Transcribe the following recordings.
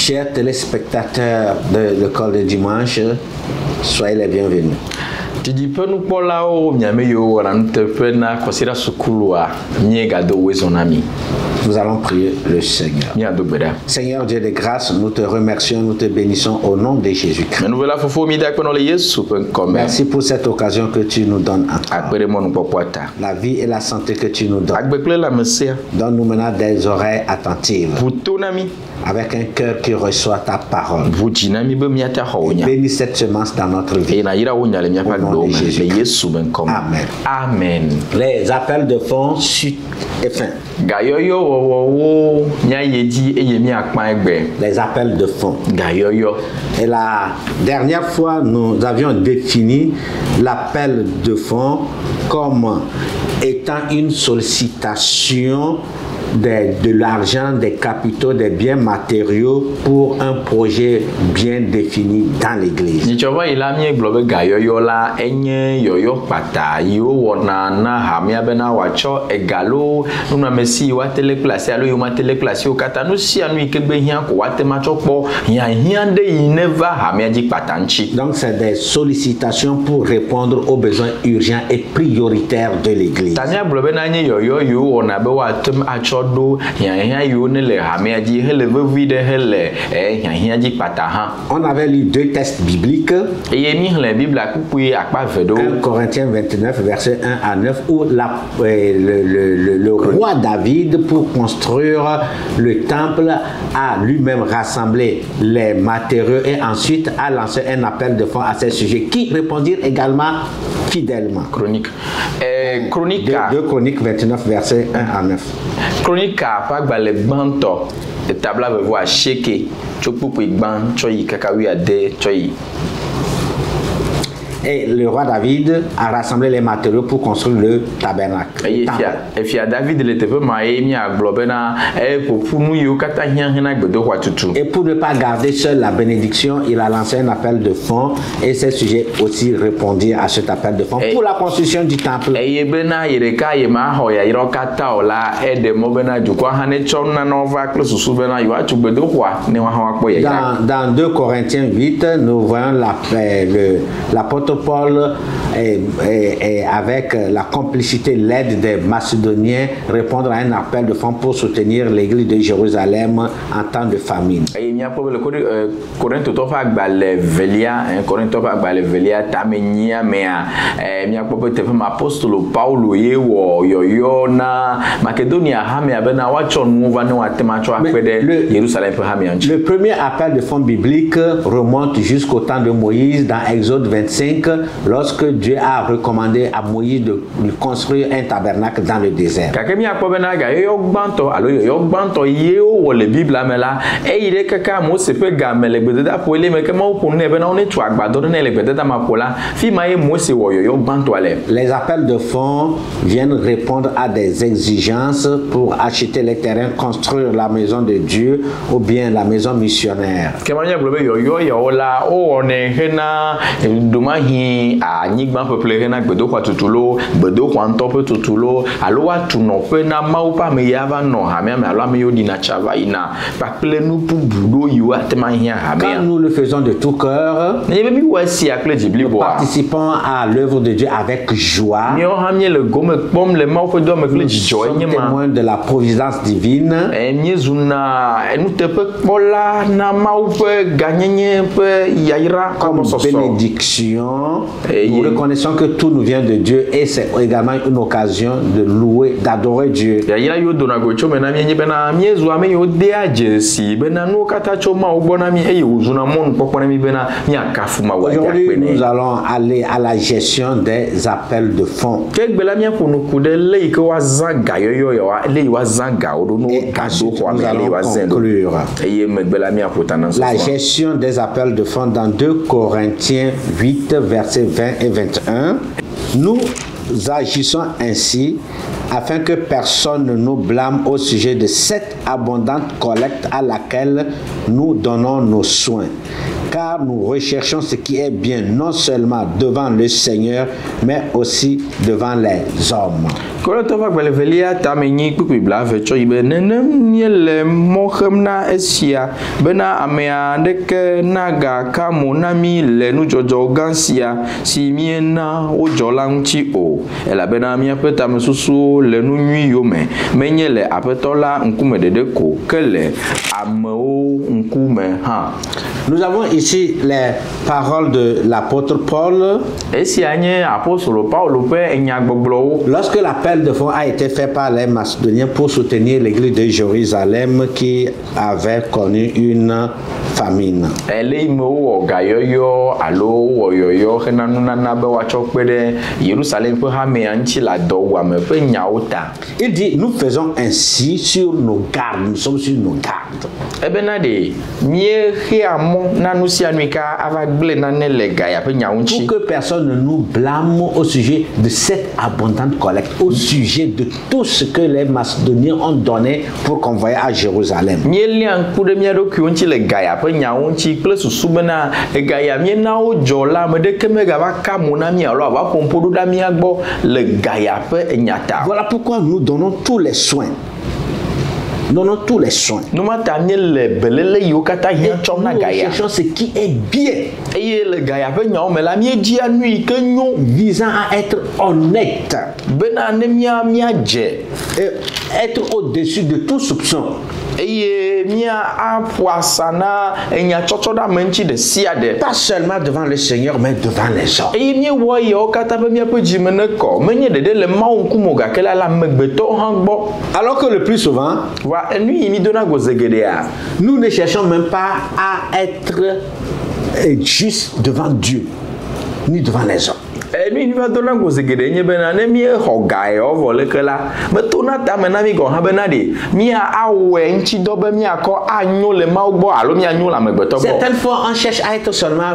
Chers téléspectateurs de l'école de dimanche, soyez les bienvenus. Nous allons prier le Seigneur. Seigneur Dieu de grâce, nous te remercions, nous te bénissons au nom de Jésus-Christ. Merci pour cette occasion que tu nous donnes encore. La vie et la santé que tu nous donnes. Donne-nous maintenant des oreilles attentives. Avec un cœur qui reçoit ta parole. Bénis cette semence dans notre vie. Au nom de Jésus. Amen. Amen. Les appels de fond, suite et fin. Les appels de fond. Et la dernière fois, nous avions défini l'appel de fond comme étant une sollicitation de l'argent, des capitaux, des biens matériaux pour un projet bien défini dans l'église. Donc c'est des sollicitations pour répondre aux besoins urgents et prioritaires de l'église. On avait lu deux textes bibliques. 1 Corinthiens 29, verset 1 à 9, où le roi David, pour construire le temple, a lui-même rassemblé les matériaux et ensuite a lancé un appel de fonds à ce sujet, qui répondirent également fidèlement. 2 Chroniques 29, verset 1 à 9. Chronique le banto de tabla vevo a sheke chokupu igban choyi kakawi ade choyi. Et le roi David a rassemblé les matériaux pour construire le tabernacle. Et David et pour ne pas garder seul la bénédiction, il a lancé un appel de fonds et ces sujets aussi répondirent à cet appel de fonds pour la construction du temple. Dans 2 Corinthiens 8, nous voyons l'apôtre Paul avec la complicité, l'aide des Macédoniens, répondre à un appel de fonds pour soutenir l'église de Jérusalem en temps de famine. Le premier appel de fonds biblique remonte jusqu'au temps de Moïse dans Exode 25, lorsque Dieu a recommandé à Moïse de construire un tabernacle dans le désert. Les appels de fonds viennent répondre à des exigences pour acheter les terrains, construire la maison de Dieu ou bien la maison missionnaire. Quand nous le faisons de tout cœur, nous participons à l'œuvre de Dieu avec joie. Nous sommes témoins de la providence divine. Comme bénédiction, nous reconnaissons que tout nous vient de Dieu et c'est également une occasion de louer, d'adorer Dieu. Aujourd'hui, nous allons aller à la gestion des appels de fonds. Et ensuite, nous allons conclure. La gestion des appels de fonds dans 2 Corinthiens 8, versets 20 et 21. Nous agissons ainsi afin que personne ne nous blâme au sujet de cette abondante collecte à laquelle nous donnons nos soins. car nous recherchons ce qui est bien, non seulement devant le Seigneur, mais aussi devant les hommes. Nous avons ici les paroles de l'apôtre Paul. Lorsque l'appel de fonds a été fait par les Macédoniens pour soutenir l'église de Jérusalem qui avait connu une famine. Il dit, nous faisons ainsi sur nos gardes, nous sommes sur nos gardes. Pour que personne ne nous blâme au sujet de cette abondante collecte, au sujet de tout ce que les Macédoniens ont donné pour convoyer à Jérusalem. Voilà pourquoi nous donnons tous les soins. Donnons tous les soins. Nous cherchons ce qui est bien, visant à être honnête, et être au-dessus de tout soupçon. Pas seulement devant le Seigneur, mais devant les hommes. Alors que le plus souvent, nous ne cherchons même pas à être juste devant Dieu, ni devant les hommes. Certaines fois, on cherche à être seulement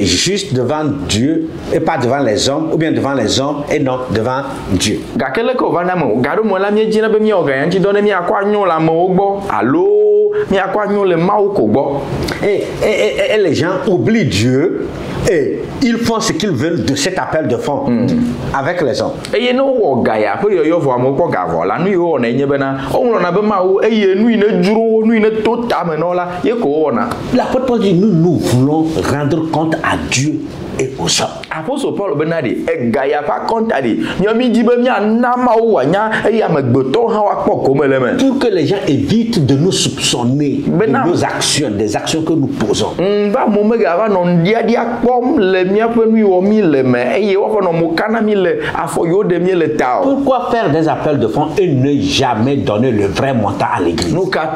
juste devant Dieu et pas devant les hommes, ou bien devant les hommes et non devant Dieu. Et les gens oublient Dieu et ils font ce qu'ils veulent de cet appel de fonds avec les hommes. L'apôtre Paul dit, nous voulons rendre compte à Dieu et aux hommes. Apostle Paul benadi pour que les gens évitent de nous soupçonner de nos actions, des actions que nous posons. Pourquoi faire des appels de fonds et ne jamais donner le vrai montant à l'église? Pourquoi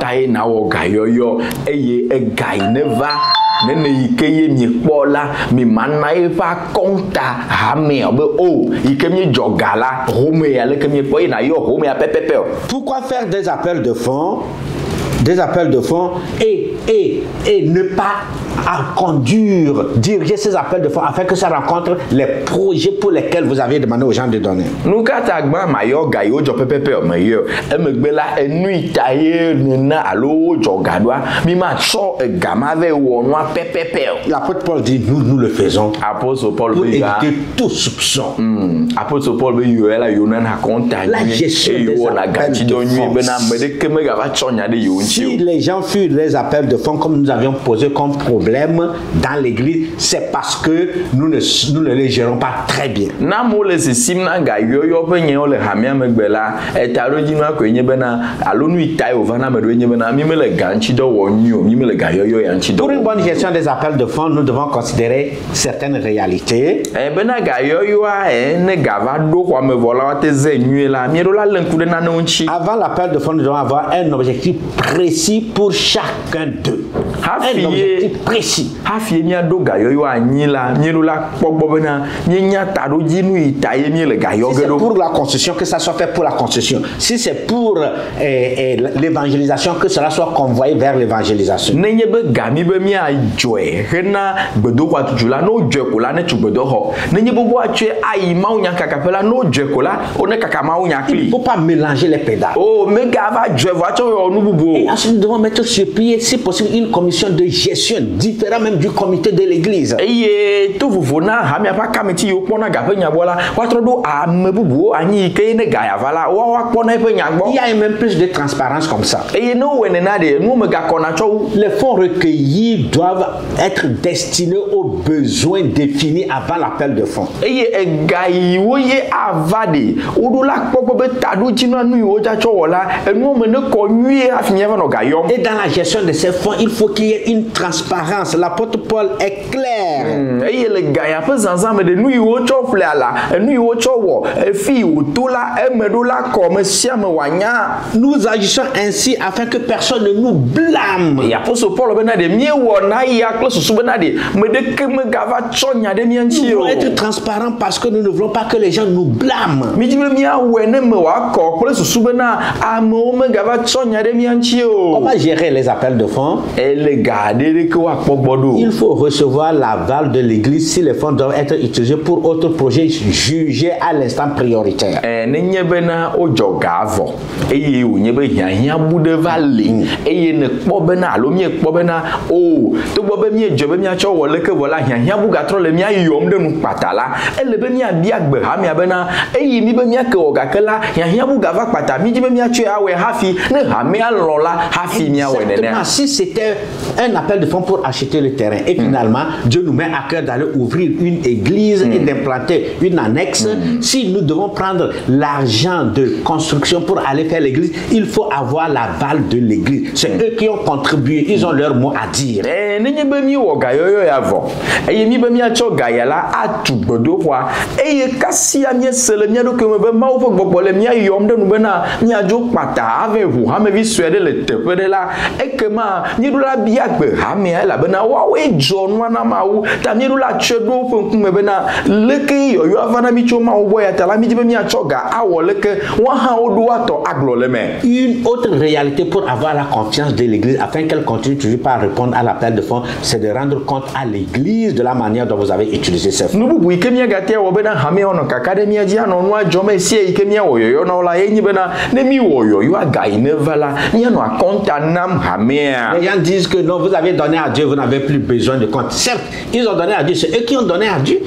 faire des appels de fonds et ne pas conduire, diriger ces appels de fonds afin que ça rencontre les projets pour lesquels vous avez demandé aux gens de donner. L'apôtre Paul dit, nous le faisons pour éviter tout soupçon. La gestion des appels de fonds. Si les gens fuient les appels de fonds comme nous avions posé comme problème dans l'église, c'est parce que nous ne les gérons pas très bien. Pour une bonne gestion des appels de fonds, nous devons considérer certaines réalités. Avant l'appel de fonds, nous devons avoir un objectif précis pour chacun d'eux. Un objectif précis. Si c'est pour la construction, que ça soit fait pour la construction. Si c'est pour l'évangélisation, que cela soit convoyé vers l'évangélisation. Il ne faut pas mélanger les pédales. Et ensuite, nous devons mettre sur pied, si possible, une commission de gestion, différents même du comité de l'église. Et tout vous vona hamia pa kamiti yo pona gape nyabola watrodo amebubu anyi ke ne gaya vala wa pona pe nyagbo. Il y a même plus de transparence comme ça. Et no wenena de no me ga kona cho. Les fonds recueillis doivent être destinés aux besoins définis avant l'appel de fonds. Et gayi woye avade odula popo be tadu jinu nu yo ja cho wala enu me ne ko nwie afinya va no gayom. Et dans la gestion de ces fonds, il faut qu'il y ait une transparence. L'apôtre Paul est clair. Et le gaya pe zanzam de nu yo cho flala nu yo cho wo fi otola emedola comme siam wanya. Nous agissons ainsi afin que personne ne nous blâme. Et apôtre Paul bena de mie wona ya klo susu bena de me de ke me gava chonya de mianchi. Nous voulons être transparents parce que nous ne voulons pas que les gens nous blâment. Mi di mia wene me wa ko klo susu bena amo me gava chonya de mianchi. Comment gérer les appels de fonds? Et le garder que wa pogbodo. Il faut recevoir l'aval de l'église si les fonds doivent être utilisés pour autres projets jugés à l'instant prioritaire. Nenye bena o jogavo. Eye o nye be hiahia bude vale. Eye ne kpo bena alo mie kpo bena o to gbo be mie jobe mia cho wole ke vola hiahia buga tro le mia yom de nu patala. Ele be mia bia gbe ha mia bena eye mi be mia ke o gakela hiahia buga va pata mi ji be mia cho awe hafi ne ha mia lola hafi mia wenene. Si c'était un appel de fonds pour acheter le terrain et finalement Dieu nous met à cœur d'aller ouvrir une église et d'implanter une annexe, si nous devons prendre l'argent de construction pour aller faire l'église, il faut avoir l'aval de l'église. C'est eux qui ont contribué, ils ont leur mot à dire. Nenye be mi wo gayoyo ya vo. Eye mi be mi a cho gayala atu gbodo kwa. Eye kasi a mi sele mi do ke me be ma wo gbogbo le mi ayom de nu be na mi ajo pata ave hu ha me vi swede le tepe de la ekema mi do la bia gbe ha me la be na wa we jo nu na ma wo ta mi do la chedo fun kun me be na leke yo avana mi cho ma wo boya ta la mi be mi a cho ga awo leke wa ha o do ato aglo le me. Une autre réalité pour avoir la confiance de l'église afin qu'elle continue toujours pas à répondre à l'appel de fonds, c'est de rendre compte à l'église de la manière dont vous avez utilisé ces fonds. Nous bu ikemia gatia wo be na ha me ono kakademia dia no no ajoma sie ikemia wo yo no la yenyi be na ne mi wo yo aga ine vala ni no akonta nam ha me. Les gens disent que non, vous avez donné à Dieu, vous n'avez plus besoin de compte. Certes, ils ont donné à Dieu, c'est eux qui ont donné à Dieu.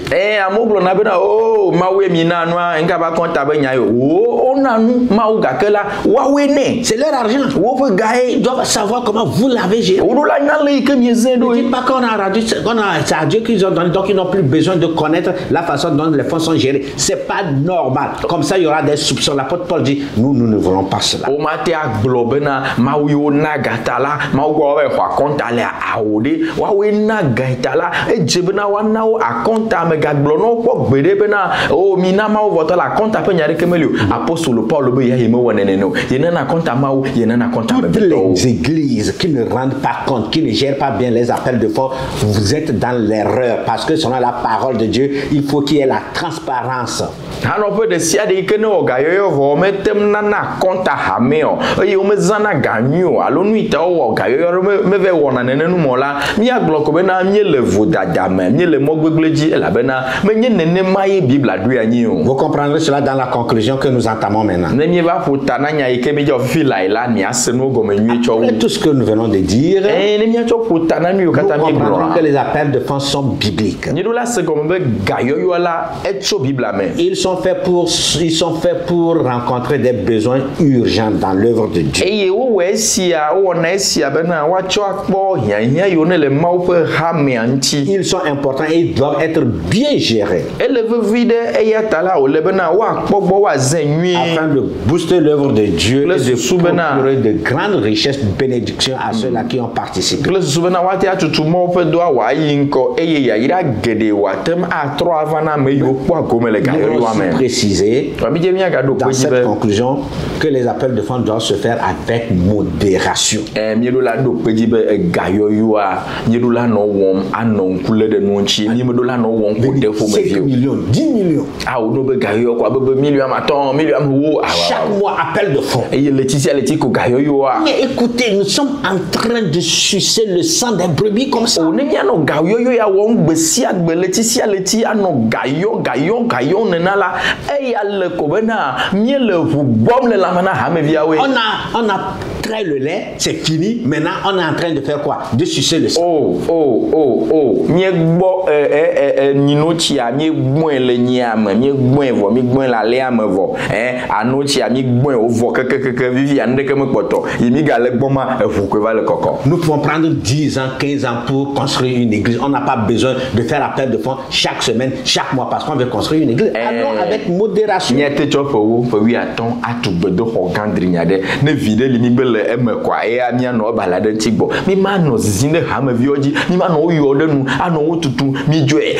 Amoglo na be na oh mawe mi na no nga ba konta be nya yo oh onanu mawu gakela wa we ne c'est leur argent. Wo pe gae Ils doivent savoir comment vous l'avez géré. Ou la na le ikemie zendo. Ne dites pas qu'on a rendu, c'est à Dieu qu'ils ont donné, donc ils n'ont plus besoin de connaître la façon dont les fonds sont gérés. C'est pas normal. Comme ça, il y aura des soupçons. L'apôtre Paul dit, nous ne voulons pas cela. O mate aglobena mawu na gatala mawu go we kwa konta le awode wa we na gatala ejebena wa na o akonta me gaglo no ko gbede bena o mi na mawu voto la konta pe nyare kemelio apostole Paul be ya yeme wonene no yena na konta mawu yena na konta me beto. Les églises qui ne rendent pas compte, qui ne gèrent pas bien les appels de fonds, vous êtes dans l'erreur parce que selon la parole de Dieu, il faut qu'il y ait la transparence. Hano pe de sia de ikene o gayoyo vo metem na konta hameo oye o mezana ganyo alo nu ita o gayoyo me ve wona nene nu mola mi agloko be na mi le vodada me mi le mogbegleji ela be na me nye nene maye bible adu anyi o. Vous comprendrez cela dans la conclusion que nous entamons maintenant. Ne mi va futa na nya ike mi jo fila ila ni asenu go me nyi cho. Tout ce que nous venons de dire, ne mi cho futa na mi o kata mi que les appels de fonds sont bibliques. Ni do la se go me gayoyo la echo bible me. Ils sont faits pour rencontrer des besoins urgents dans l'œuvre de Dieu. Et où est-ce on est bena wa cho akpo hiahia yo ne le mau pe ha me anti. Ils sont importants et ils doivent être bien gérés. Et le vide e ya tala o le bena wa akpo bo wa zenui afin de booster l'œuvre de Dieu et de procurer de grandes richesses, bénédictions à ceux-là qui ont participé. Le soubena wa ti atutu mo pe do wa yinko e ya ira gede wa tem a 3 avana me yo po agome le gayo yo amen. Préciser dans cette conclusion que les appels de fonds doivent se faire avec modération. Miedola do pejibe gayo yo a miedola no wom anon kule de nonchi miedola no wom ko defo me vie 5 millions 10 millions ah o no be gayo ko be million maton million wo chaque mois appel de fonds et Laetitia ko gayo yo mais écoutez, nous sommes en train de sucer le sang des brebis comme ça. O ne mi ano gayo yo ya ya won gbesia gbeleti sia leti ano gayon nena la e ya le ko bena mie le hu bom le la mana ha me via we on a trait le lait, c'est fini. Maintenant, on est en train de faire quoi? De sucer le sang. Oh. Mie gbo ninochia mie gbo le nyame, mie gbo la le ame vo. Anochia mie gbo o vo ke vivi ande ke me poto. Yimi ga le gbo ma fu ko va le koko. Nous pouvons prendre 10 ans, 15 ans pour construire une église. On n'a pas besoin de faire appel de fonds chaque semaine, chaque mois parce qu'on veut construire une église. Allons avec modération. Mie te cho fo wi aton atugbedo ho gandrinya de ne vide limi bele eme kwa e amia no balade tigbo mi ma no zinde ha ma vioji mi ma no yo de nu ano wotutu mi dwe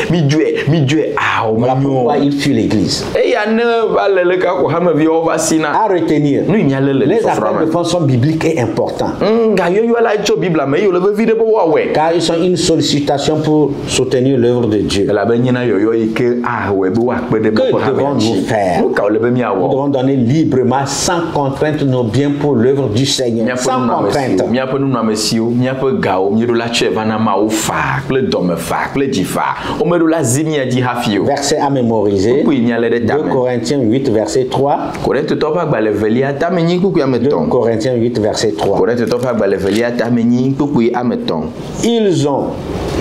Voilà pourquoi il fuit l'église. E ya ne balele ka ko ha ma vio vasina à retenir. Les appels de fonds sont bibliques et importants. Ga yo la cho bible ma yo le vide bo wa we car ils sont une sollicitation pour soutenir l'œuvre de Dieu. La benyina yo ike we bo wa pe de bo que devons-nous faire? Nous devons donner librement sans contrainte nos biens pour l'œuvre du Seigneur. Sans contrainte. Verset à mémoriser. 2 Corinthiens 8 verset 3. 2 Corinthiens 8 verset 3. Ils ont,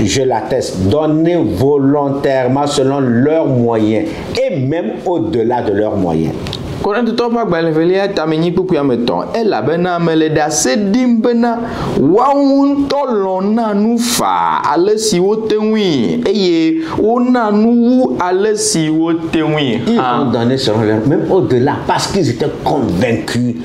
je l'atteste, donné volontairement selon leurs moyens et même au-delà de leurs moyens. Korinthe topa gbalevelia tamenyi puku ya meton ela bena meleda sedim bena waun tolona nufa alesi wotenwi eye ona nu alesi wotenwi ils ont donné selon leur même au-delà parce qu'ils étaient convaincus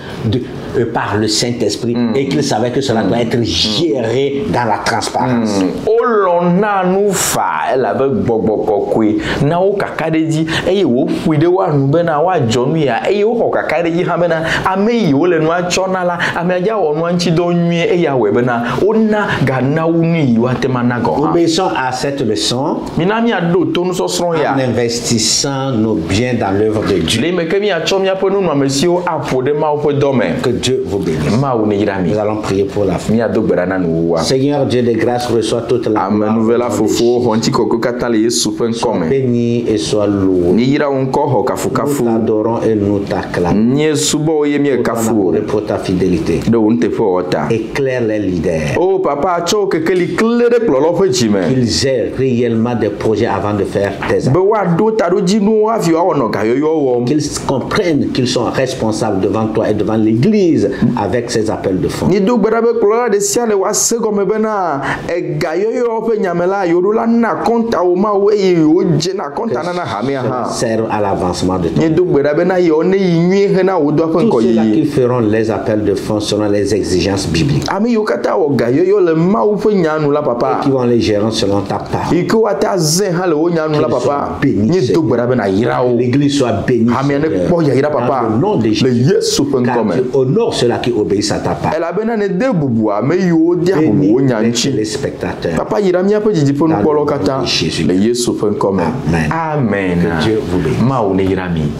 par le Saint-Esprit et qu'ils savaient que cela doit être géré dans la transparence. Olona nufa ela be gbogbokokwe na o kakadeji eye wo kwide wa nu bena wa jonu ya eye wo kakadeji ha bena ameyi wo le nu achona la ameja wo nu anchi do nwie eya we bena ona ga na unu wa temana go. Obéissons à cette leçon minami ado tonu sosron ya en investissant nos biens dans l'œuvre de Dieu. Le mekemi achomia ponu no amesio apode ma opo dome. Que Dieu vous bénisse. Nous allons prier pour la fin. Seigneur Dieu de grâce, reçois toute la gloire. Sois béni et sois loué. Nous t'adorons et nous t'acclamons. Pour ta fidélité. Éclaire les leaders. Oh papa, qu'ils aient réellement des projets avant de faire tes actes. Qu'ils comprennent qu'ils sont responsables devant toi et devant l'Église avec ses appels de fonds. Serve à l'avancement de ton. Tous ceux-là qui feront les appels de fonds selon les exigences bibliques. Et qui vont les gérer selon ta parole. L'Église soit bénie. Dans le nom de Jésus. Car tu honores ceux-là qui obéissent à ta parole. Bénis les spectateurs. Papa yiramia pe jiji ponu polo kata le Yesu fen comme. Amen. Amen. Que Dieu vous bénisse. Ma o ne yirami.